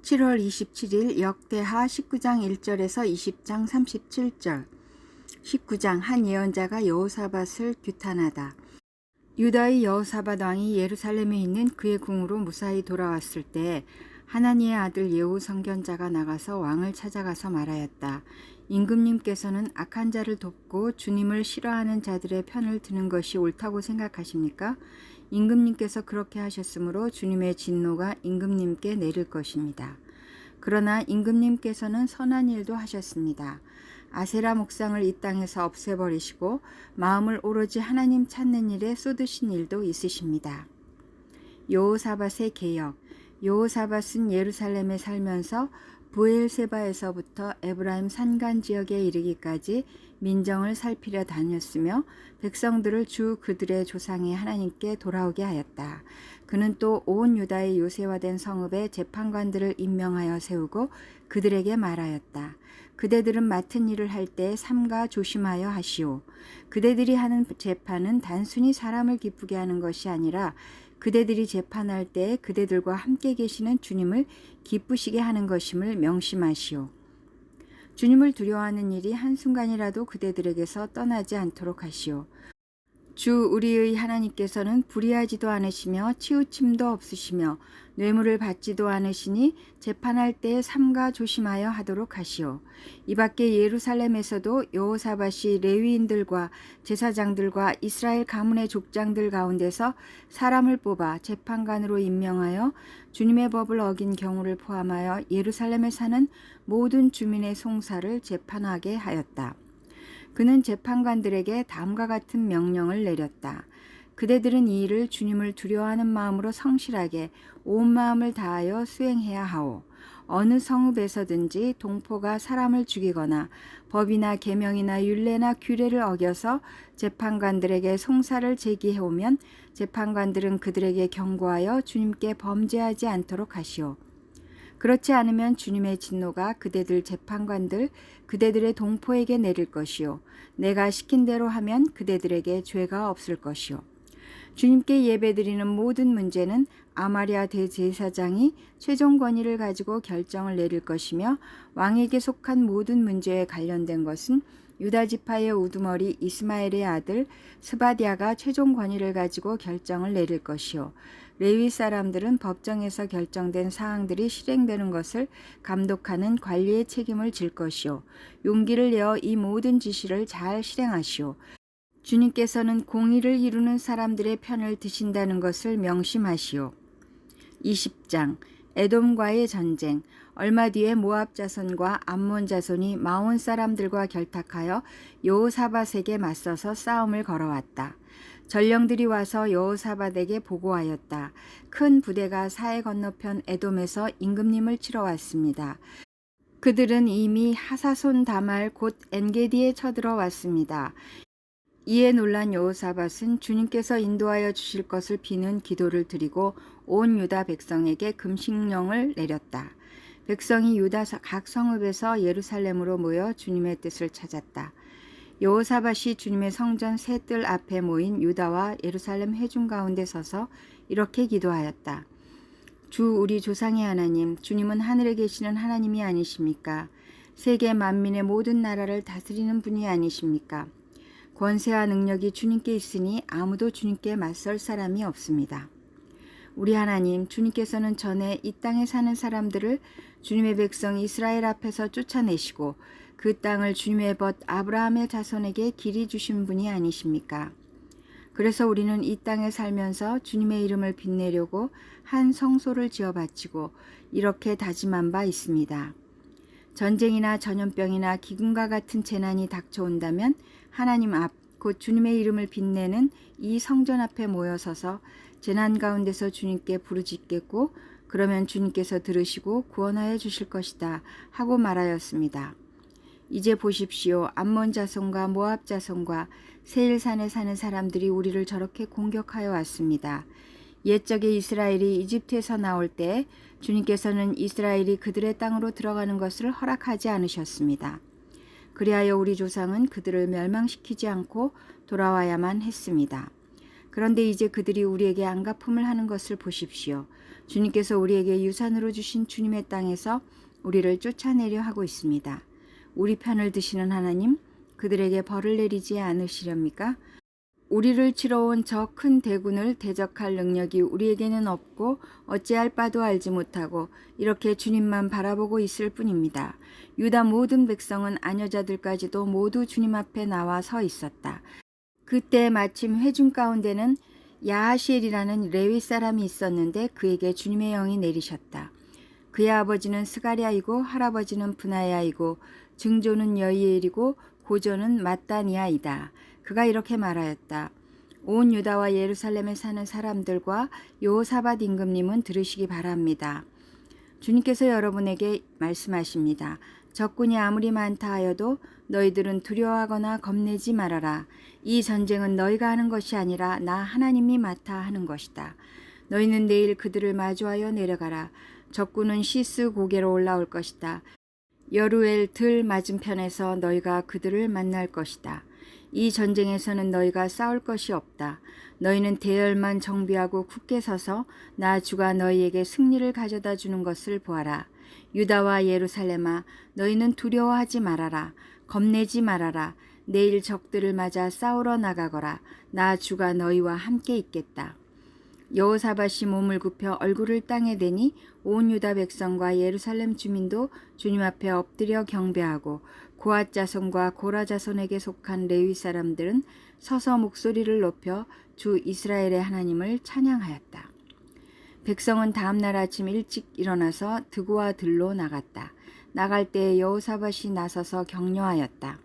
7월 27일 역대하 19장 1절에서 20장 37절. 19장 한 예언자가 여호사밧을 규탄하다. 유다의 여호사밧 왕이 예루살렘에 있는 그의 궁으로 무사히 돌아왔을 때 하나니의 아들 예후 선견자가 나가서 왕을 찾아가서 말하였다. 임금님께서는 악한 자를 돕고 주님을 싫어하는 자들의 편을 드는 것이 옳다고 생각하십니까? 임금님께서 그렇게 하셨으므로 주님의 진노가 임금님께 내릴 것입니다. 그러나 임금님께서는 선한 일도 하셨습니다. 아세라 목상을 이 땅에서 없애버리시고 마음을 오로지 하나님 찾는 일에 쏟으신 일도 있으십니다. 여호사밧의 개혁. 여호사밧은 예루살렘에 살면서 브엘세바에서부터 에브라임 산간 지역에 이르기까지 민정을 살피려 다녔으며 백성들을 주 그들의 조상의 하나님께 돌아오게 하였다. 그는 또 온 유다의 요새화된 성읍에 재판관들을 임명하여 세우고 그들에게 말하였다. 그대들은 맡은 일을 할 때 삼가 조심하여 하시오. 그대들이 하는 재판은 단순히 사람을 기쁘게 하는 것이 아니라 그대들이 재판할 때 그대들과 함께 계시는 주님을 기쁘시게 하는 것임을 명심하시오. 주님을 두려워하는 일이 한순간이라도 그대들에게서 떠나지 않도록 하시오. 주 우리의 하나님께서는 불의하지도 않으시며 치우침도 없으시며 뇌물을 받지도 않으시니 재판할 때에 삼가 조심하여 하도록 하시오. 이 밖에 예루살렘에서도 여호사밧이 레위인들과 제사장들과 이스라엘 가문의 족장들 가운데서 사람을 뽑아 재판관으로 임명하여 주님의 법을 어긴 경우를 포함하여 예루살렘에 사는 모든 주민의 송사를 재판하게 하였다. 그는 재판관들에게 다음과 같은 명령을 내렸다. 그대들은 이 일을 주님을 두려워하는 마음으로 성실하게 온 마음을 다하여 수행해야 하오. 어느 성읍에서든지 동포가 사람을 죽이거나 법이나 계명이나 율례나 규례를 어겨서 재판관들에게 송사를 제기해오면 재판관들은 그들에게 경고하여 주님께 범죄하지 않도록 하시오. 그렇지 않으면 주님의 진노가 그대들 재판관들, 그대들의 동포에게 내릴 것이요. 내가 시킨 대로 하면 그대들에게 죄가 없을 것이요. 주님께 예배드리는 모든 문제는 아마랴 대제사장이 최종 권위를 가지고 결정을 내릴 것이며 왕에게 속한 모든 문제에 관련된 것은 유다 지파의 우두머리 이스마엘의 아들 스바디아가 최종 권위를 가지고 결정을 내릴 것이요. 레위 사람들은 법정에서 결정된 사항들이 실행되는 것을 감독하는 관리의 책임을 질 것이요. 용기를 내어 이 모든 지시를 잘 실행하시오. 주님께서는 공의를 이루는 사람들의 편을 드신다는 것을 명심하시오. 20장 에돔과의 전쟁. 얼마 뒤에 모압 자손과 암몬 자손이 마온 사람들과 결탁하여 여호사밧에게 맞서서 싸움을 걸어왔다. 전령들이 와서 여호사밧에게 보고하였다. 큰 부대가 사해 건너편 에돔에서 임금님을 치러 왔습니다. 그들은 이미 하사손 다말 곧 엔게디에 쳐들어 왔습니다. 이에 놀란 여호사밧은 주님께서 인도하여 주실 것을 비는 기도를 드리고 온 유다 백성에게 금식령을 내렸다. 백성이 유다 각 성읍에서 예루살렘으로 모여 주님의 뜻을 찾았다. 여호사밧이 주님의 성전 세 뜰 앞에 모인 유다와 예루살렘 회중 가운데 서서 이렇게 기도하였다. 주 우리 조상의 하나님, 주님은 하늘에 계시는 하나님이 아니십니까? 세계 만민의 모든 나라를 다스리는 분이 아니십니까? 권세와 능력이 주님께 있으니 아무도 주님께 맞설 사람이 없습니다. 우리 하나님, 주님께서는 전에 이 땅에 사는 사람들을 주님의 백성 이스라엘 앞에서 쫓아내시고 그 땅을 주님의 벗 아브라함의 자손에게 길이 주신 분이 아니십니까? 그래서 우리는 이 땅에 살면서 주님의 이름을 빛내려고 한 성소를 지어 바치고 이렇게 다짐한 바 있습니다. 전쟁이나 전염병이나 기근과 같은 재난이 닥쳐온다면 하나님 앞, 곧 주님의 이름을 빛내는 이 성전 앞에 모여서서 재난 가운데서 주님께 부르짖겠고 그러면 주님께서 들으시고 구원하여 주실 것이다 하고 말하였습니다. 이제 보십시오. 암몬 자손과 모압 자손과 세일산에 사는 사람들이 우리를 저렇게 공격하여 왔습니다. 옛적에 이스라엘이 이집트에서 나올 때 주님께서는 이스라엘이 그들의 땅으로 들어가는 것을 허락하지 않으셨습니다. 그리하여 우리 조상은 그들을 멸망시키지 않고 돌아와야만 했습니다. 그런데 이제 그들이 우리에게 안갚음을 하는 것을 보십시오. 주님께서 우리에게 유산으로 주신 주님의 땅에서 우리를 쫓아내려 하고 있습니다. 우리 편을 드시는 하나님, 그들에게 벌을 내리지 않으시렵니까? 우리를 치러 온 저 큰 대군을 대적할 능력이 우리에게는 없고 어찌할 바도 알지 못하고 이렇게 주님만 바라보고 있을 뿐입니다. 유다 모든 백성은 아녀자들까지도 모두 주님 앞에 나와 서 있었다. 그때 마침 회중 가운데는 야하시엘이라는 레위 사람이 있었는데 그에게 주님의 영이 내리셨다. 그의 아버지는 스가랴이고 할아버지는 브나야이고 증조는 여이엘이고 고조는 마따니아이다. 그가 이렇게 말하였다. 온 유다와 예루살렘에 사는 사람들과 여호사밧 임금님은 들으시기 바랍니다. 주님께서 여러분에게 말씀하십니다. 적군이 아무리 많다 하여도 너희들은 두려워하거나 겁내지 말아라. 이 전쟁은 너희가 하는 것이 아니라 나 하나님이 맡아 하는 것이다. 너희는 내일 그들을 마주하여 내려가라. 적군은 시스 고개로 올라올 것이다. 여루엘 들 맞은편에서 너희가 그들을 만날 것이다. 이 전쟁에서는 너희가 싸울 것이 없다. 너희는 대열만 정비하고 굳게 서서 나 주가 너희에게 승리를 가져다 주는 것을 보아라. 유다와 예루살렘아, 너희는 두려워하지 말아라. 겁내지 말아라. 내일 적들을 맞아 싸우러 나가거라. 나 주가 너희와 함께 있겠다. 여호사밧이 몸을 굽혀 얼굴을 땅에 대니 온 유다 백성과 예루살렘 주민도 주님 앞에 엎드려 경배하고 고앗 자손과 고라 자손에게 속한 레위 사람들은 서서 목소리를 높여 주 이스라엘의 하나님을 찬양하였다. 백성은 다음 날 아침 일찍 일어나서 드고와 들로 나갔다. 나갈 때 여호사밧이 나서서 격려하였다.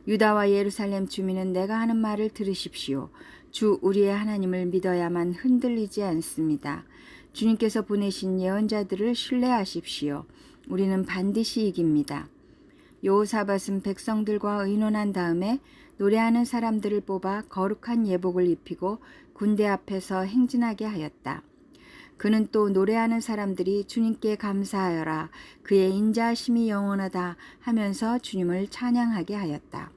유다와 예루살렘 주민은 내가 하는 말을 들으십시오. 주 우리의 하나님을 믿어야만 흔들리지 않습니다. 주님께서 보내신 예언자들을 신뢰하십시오. 우리는 반드시 이깁니다. 여호사밧은 백성들과 의논한 다음에 노래하는 사람들을 뽑아 거룩한 예복을 입히고 군대 앞에서 행진하게 하였다. 그는 또 노래하는 사람들이 주님께 감사하여라. 그의 인자하심이 영원하다 하면서 주님을 찬양하게 하였다.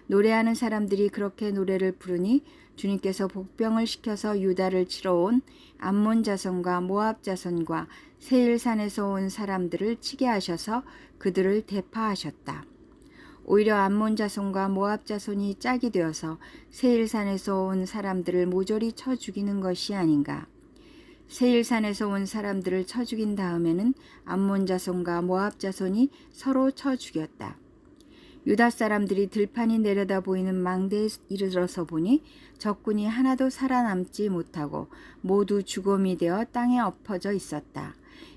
노래하는 사람들이 그렇게 노래를 부르니 주님께서 복병을 시켜서 유다를 치러 온 암몬 자손과 모압 자손과 세일산에서 온 사람들을 치게 하셔서 그들을 대파하셨다. 오히려 암몬 자손과 모압 자손이 짝이 되어서 세일산에서 온 사람들을 모조리 쳐 죽이는 것이 아닌가. 세일산에서 온 사람들을 쳐 죽인 다음에는 암몬 자손과 모압 자손이 서로 쳐 죽였다. 유다 사람들이 들판이 내려다 보이는 망대에 이르러서 보니 적군이 하나도 살아남지 못하고 모두 죽음이 되어 땅에 엎어져 있었다.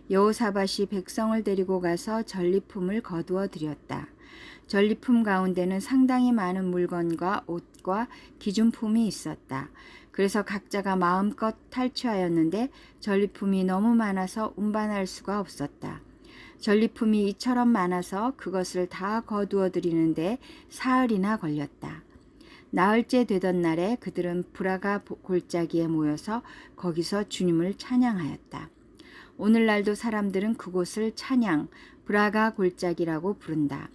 여호사밧이 백성을 데리고 가서 전리품을 거두어 드렸다. 전리품 가운데는 상당히 많은 물건과 옷과 기준품이 있었다. 그래서 각자가 마음껏 탈취하였는데 전리품이 너무 많아서 운반할 수가 없었다. 전리품이 이처럼 많아서 그것을 다 거두어 드리는데 사흘이나 걸렸다. 나흘째 되던 날에 그들은 브라가 골짜기에 모여서 거기서 주님을 찬양하였다. 오늘날도 사람들은 그곳을 찬양, 브라가 골짜기라고 부른다.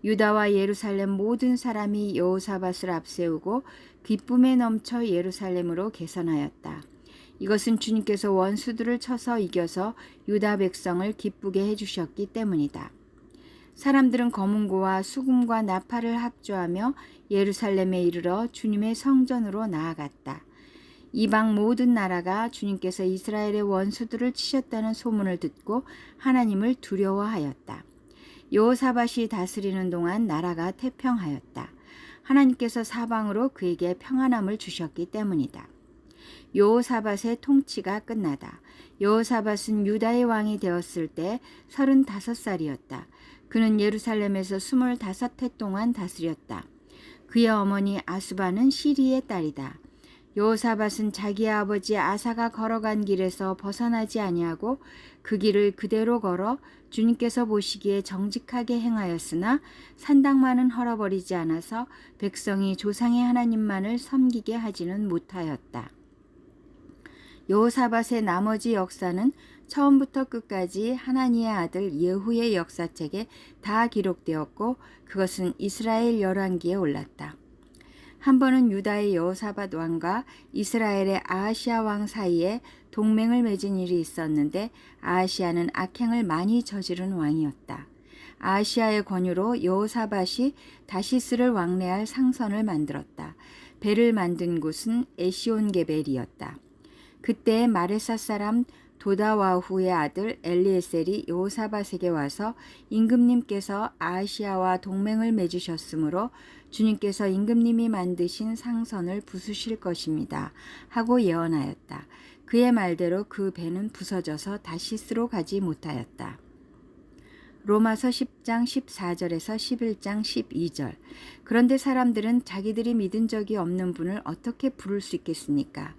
유다와 예루살렘 모든 사람이 여호사밧을 앞세우고 기쁨에 넘쳐 예루살렘으로 개선하였다. 이것은 주님께서 원수들을 쳐서 이겨서 유다 백성을 기쁘게 해주셨기 때문이다. 사람들은 검은고와 수금과 나팔을 합주하며 예루살렘에 이르러 주님의 성전으로 나아갔다. 이방 모든 나라가 주님께서 이스라엘의 원수들을 치셨다는 소문을 듣고 하나님을 두려워하였다. 여호사밧이 다스리는 동안 나라가 태평하였다. 하나님께서 사방으로 그에게 평안함을 주셨기 때문이다. 여호사밧의 통치가 끝나다. 여호사밧은 유다의 왕이 되었을 때 35살이었다. 그는 예루살렘에서 25해 동안 다스렸다. 그의 어머니 아수바는 시리의 딸이다. 여호사밧은 자기의 아버지 아사가 걸어간 길에서 벗어나지 아니하고 그 길을 그대로 걸어 주님께서 보시기에 정직하게 행하였으나 산당만은 헐어버리지 않아서 백성이 조상의 하나님만을 섬기게 하지는 못하였다. 여호사밧의 나머지 역사는 처음부터 끝까지 하나니의 아들 예후의 역사책에 다 기록되었고 그것은 이스라엘 열왕기에 올랐다. 한 번은 유다의 여호사밧 왕과 이스라엘의 아하시아 왕 사이에 동맹을 맺은 일이 있었는데 아하시아는 악행을 많이 저지른 왕이었다. 아하시아의 권유로 여호사밧이 다시스를 왕래할 상선을 만들었다. 배를 만든 곳은 에시온게벨이었다. 그때 마레사 사람 도다와후의 아들 엘리에셀이 여호사밧에게 와서 임금님께서 아하시아와 동맹을 맺으셨으므로 주님께서 임금님이 만드신 상선을 부수실 것입니다 하고 예언하였다. 그의 말대로 그 배는 부서져서 다시스로 가지 못하였다. 로마서 10장 14절에서 11장 12절. 그런데 사람들은 자기들이 믿은 적이 없는 분을 어떻게 부를 수 있겠습니까?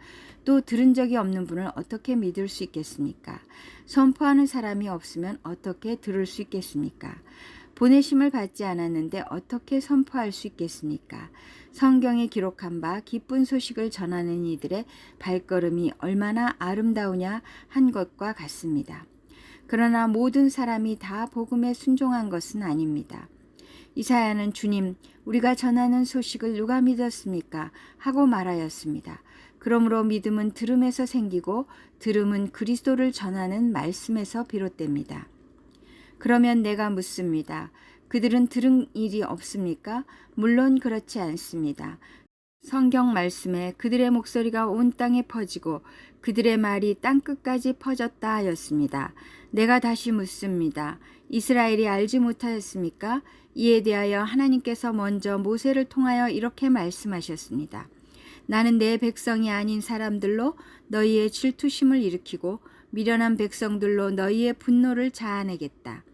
또 들은 적이 없는 분을 어떻게 믿을 수 있겠습니까? 선포하는 사람이 없으면 어떻게 들을 수 있겠습니까? 보내심을 받지 않았는데 어떻게 선포할 수 있겠습니까? 성경에 기록한 바 기쁜 소식을 전하는 이들의 발걸음이 얼마나 아름다우냐 한 것과 같습니다. 그러나 모든 사람이 다 복음에 순종한 것은 아닙니다. 이사야는 주님, 우리가 전하는 소식을 누가 믿었습니까? 하고 말하였습니다. 그러므로 믿음은 들음에서 생기고 들음은 그리스도를 전하는 말씀에서 비롯됩니다. 그러면 내가 묻습니다. 그들은 들은 일이 없습니까? 물론 그렇지 않습니다. 성경 말씀에 그들의 목소리가 온 땅에 퍼지고 그들의 말이 땅끝까지 퍼졌다 하였습니다. 내가 다시 묻습니다. 이스라엘이 알지 못하였습니까? 이에 대하여 하나님께서 먼저 모세를 통하여 이렇게 말씀하셨습니다. 나는 내 백성이 아닌 사람들로 너희의 질투심을 일으키고 미련한 백성들로 너희의 분노를 자아내겠다.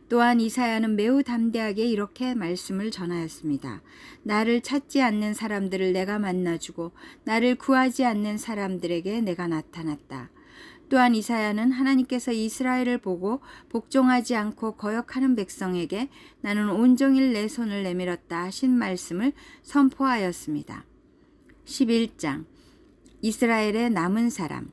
또한 이사야는 매우 담대하게 이렇게 말씀을 전하였습니다. 나를 찾지 않는 사람들을 내가 만나주고 나를 구하지 않는 사람들에게 내가 나타났다. 또한 이사야는 하나님께서 이스라엘을 보고 복종하지 않고 거역하는 백성에게 나는 온종일 내 손을 내밀었다 하신 말씀을 선포하였습니다. 11장 이스라엘의 남은 사람.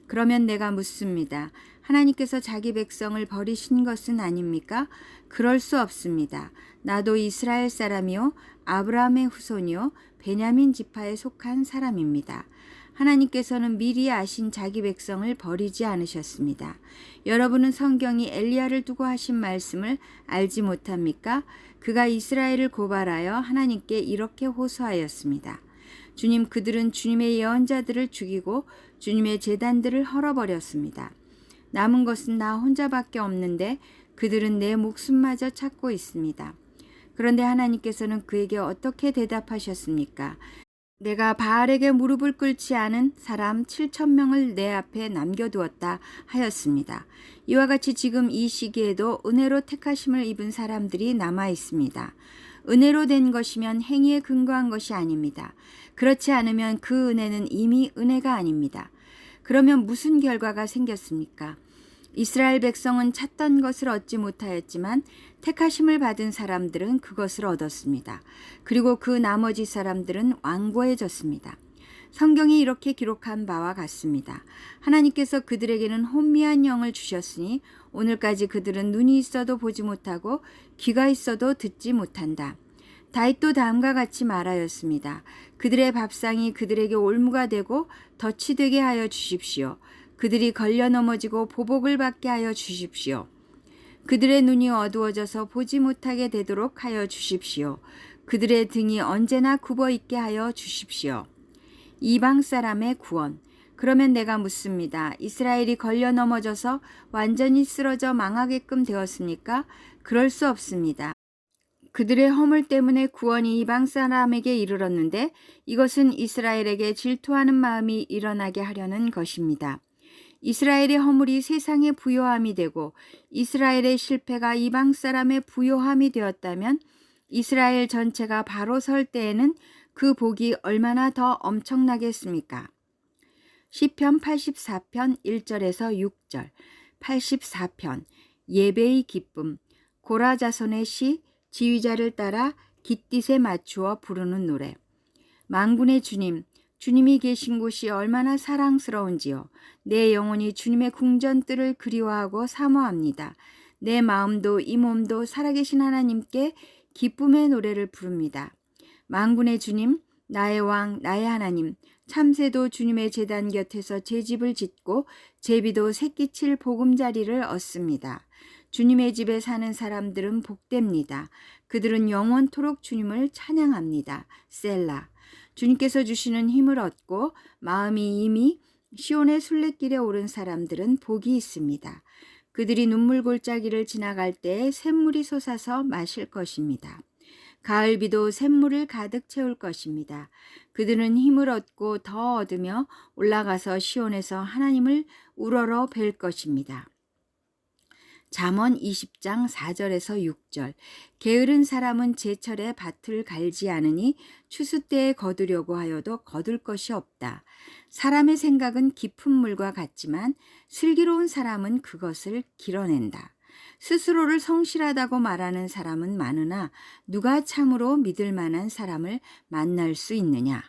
그러면 내가 묻습니다. 하나님께서 자기 백성을 버리신 것은 아닙니까? 그럴 수 없습니다. 나도 이스라엘 사람이요 아브라함의 후손이요 베냐민 지파에 속한 사람입니다. 하나님께서는 미리 아신 자기 백성을 버리지 않으셨습니다. 여러분은 성경이 엘리야를 두고 하신 말씀을 알지 못합니까? 그가 이스라엘을 고발하여 하나님께 이렇게 호소하였습니다. 주님, 그들은 주님의 예언자들을 죽이고 주님의 제단들을 헐어버렸습니다. 남은 것은 나 혼자밖에 없는데 그들은 내 목숨마저 찾고 있습니다. 그런데 하나님께서는 그에게 어떻게 대답하셨습니까? 내가 바알에게 무릎을 꿇지 않은 사람 7,000명을 내 앞에 남겨두었다 하였습니다. 이와 같이 지금 이 시기에도 은혜로 택하심을 입은 사람들이 남아 있습니다. 은혜로 된 것이면 행위에 근거한 것이 아닙니다. 그렇지 않으면 그 은혜는 이미 은혜가 아닙니다. 그러면 무슨 결과가 생겼습니까? 이스라엘 백성은 찾던 것을 얻지 못하였지만 택하심을 받은 사람들은 그것을 얻었습니다. 그리고 그 나머지 사람들은 완고해졌습니다. 성경이 이렇게 기록한 바와 같습니다. 하나님께서 그들에게는 혼미한 영을 주셨으니 오늘까지 그들은 눈이 있어도 보지 못하고 귀가 있어도 듣지 못한다. 다윗도 다음과 같이 말하였습니다. 그들의 밥상이 그들에게 올무가 되고 덫이 되게 하여 주십시오. 그들이 걸려 넘어지고 보복을 받게 하여 주십시오. 그들의 눈이 어두워져서 보지 못하게 되도록 하여 주십시오. 그들의 등이 언제나 굽어 있게 하여 주십시오. 이방 사람의 구원. 그러면 내가 묻습니다. 이스라엘이 걸려 넘어져서 완전히 쓰러져 망하게끔 되었습니까? 그럴 수 없습니다. 그들의 허물 때문에 구원이 이방 사람에게 이르렀는데 이것은 이스라엘에게 질투하는 마음이 일어나게 하려는 것입니다. 이스라엘의 허물이 세상의 부요함이 되고 이스라엘의 실패가 이방 사람의 부요함이 되었다면 이스라엘 전체가 바로 설 때에는 그 복이 얼마나 더 엄청나겠습니까? 시편 84편 1절에서 6절 84편 예배의 기쁨 고라 자손의 시 지휘자를 따라 깃딧에 맞추어 부르는 노래 만군의 주님 주님이 계신 곳이 얼마나 사랑스러운지요. 내 영혼이 주님의 궁전뜰을 그리워하고 사모합니다. 내 마음도 이 몸도 살아계신 하나님께 기쁨의 노래를 부릅니다. 만군의 주님, 나의 왕, 나의 하나님, 참새도 주님의 제단 곁에서 제 집을 짓고 제비도 새끼칠 보금자리를 얻습니다. 주님의 집에 사는 사람들은 복됩니다. 그들은 영원토록 주님을 찬양합니다. 셀라. 주님께서 주시는 힘을 얻고 마음이 이미 시온의 순례길에 오른 사람들은 복이 있습니다. 그들이 눈물 골짜기를 지나갈 때에 샘물이 솟아서 마실 것입니다. 가을비도 샘물을 가득 채울 것입니다. 그들은 힘을 얻고 더 얻으며 올라가서 시온에서 하나님을 우러러 뵐 것입니다. 잠언 20장 4절에서 6절. 게으른 사람은 제철에 밭을 갈지 않으니 추수 때에 거두려고 하여도 거둘 것이 없다. 사람의 생각은 깊은 물과 같지만 슬기로운 사람은 그것을 길어낸다. 스스로를 성실하다고 말하는 사람은 많으나 누가 참으로 믿을 만한 사람을 만날 수 있느냐?